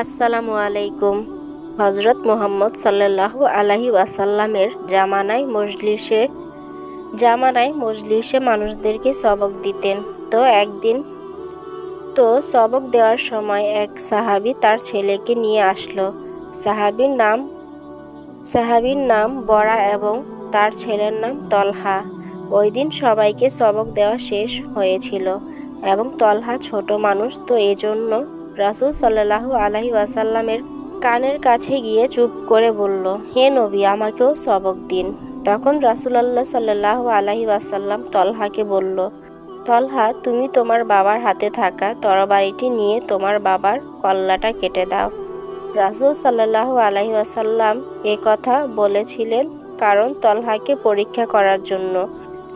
আসসালামু আলাইকুম। হজরত মুহাম্মদ সাল্লাল্লাহু আলাইহি ওয়াসাল্লামের জামানায় মজলিসে মানুষদেরকে সবক দিতেন। তো সবক দেওয়ার সময় এক সাহাবী তার ছেলেকে নিয়ে আসলো। সাহাবীর নাম বরা এবং তার ছেলের নাম তলহা। ওই দিন সবাইকে সবক দেওয়া শেষ হয়েছিল এবং তলহা ছোট মানুষ, তো এজন্য রাসূল সাল্লাল্লাহু আলাইহি ওয়াসাল্লামের কানের কাছে গিয়ে চুপ করে বলল, হে নবী, আমাকেও সবক দিন। তখন রাসূলুল্লাহ সাল্লাল্লাহু আলাইহি ওয়াসাল্লাম তলহাকে বলল, তলহা, তুমি তোমার বাবার হাতে থাকা তরবারিটি নিয়ে তোমার বাবার কল্লাটা কেটে দাও। রাসূল সাল্লাল্লাহু আলাইহি ওয়াসাল্লাম এ কথা বলেছিলেন কারণ তলহাকে পরীক্ষা করার জন্য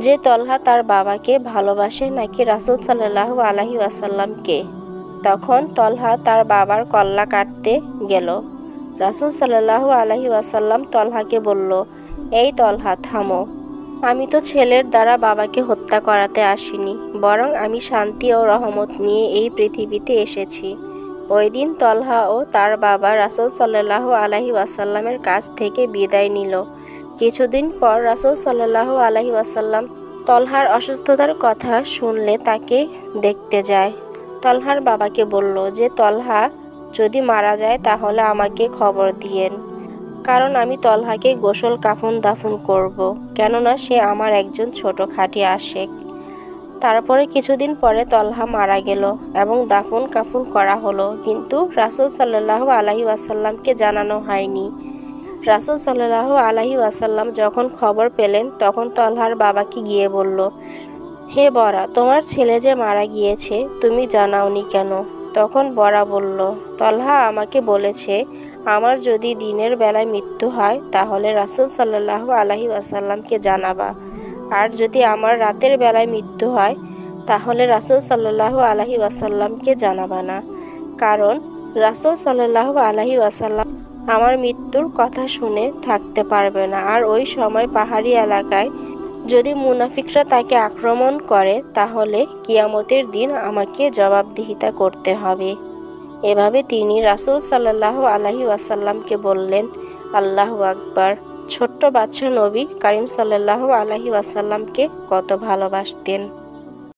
যে তলহা তার বাবাকে ভালোবাসে নাকি রাসূল সাল্লাল্লাহু আলাইহি ওয়াসাল্লামকে। তখন তলহা তার বাবার কল্লা কাটতে গেল। রাসূল সাল্লাল্লাহু আলাইহি ওয়াসাল্লাম তলহাকে বলল, এই তলহা, থামো। আমি তো ছেলের দ্বারা বাবাকে হত্যা করাতে আসিনি, বরং আমি শান্তি ও রহমত নিয়ে এই পৃথিবীতে এসেছি। ওই দিন তলহা ও তার বাবা রাসূল সাল্লাল্লাহু আলাইহি ওয়াসাল্লামের কাছ থেকে বিদায় নিল। কিছুদিন পর রাসূল সাল্লাল্লাহু আলাইহি ওয়াসাল্লাম তলহার অসুস্থতার কথা শুনলে তাকে দেখতে যায়। তলহার বাবাকে বলল যে তলহা যদি মারা যায় তাহলে আমাকে খবর দিয়েন, কারণ আমি তলহাকে গোসল কাফন দাফন করব, কেননা সে আমার একজন ছোট খাঁটি আশেক। তারপরে কিছুদিন পরে তলহা মারা গেল এবং দাফন কাফন করা হলো, কিন্তু রাসূল সাল্লাল্লাহু আলাইহি ওয়াসাল্লামকে জানানো হয়নি। রাসূল সাল্লাল্লাহু আলাইহি ওয়াসাল্লাম যখন খবর পেলেন তখন তলহার বাবাকে গিয়ে বলল, হে বরা, তোমার ছেলে যে মারা গিয়েছে তুমি জানাওনি কেন? তখন বরা বলল, তলহা আমাকে বলেছে আমার যদি দিনের বেলায় মৃত্যু হয় তাহলে রাসূল সাল্লাল্লাহু আলাইহি ওয়াসাল্লামকে জানাবা, আর যদি আমার রাতের বেলায় মৃত্যু হয় তাহলে রাসূল সাল্লাল্লাহু আলাইহি ওয়াসাল্লামকে জানাবা না, কারণ রাসূল সাল্লাল্লাহু আলাইহি ওয়াসাল্লাম আমার মৃত্যুর কথা শুনে থাকতে পারবে না। আর ওই সময় পাহাড়ি এলাকায় যদি মুনাফিকরা তাকে আক্রমণ করে তাহলে কিয়ামতের দিন আমাকে জবাবদিহিতা করতে হবে। এভাবে তিনি রাসূল সাল্লাল্লাহু আলাইহি ওয়াসাল্লামকে বললেন, আল্লাহু আকবার। ছোট্ট বাচ্চা নবী করিম সাল্লাল্লাহু আলাইহি ওয়াসাল্লামকে কত ভালোবাসতেন।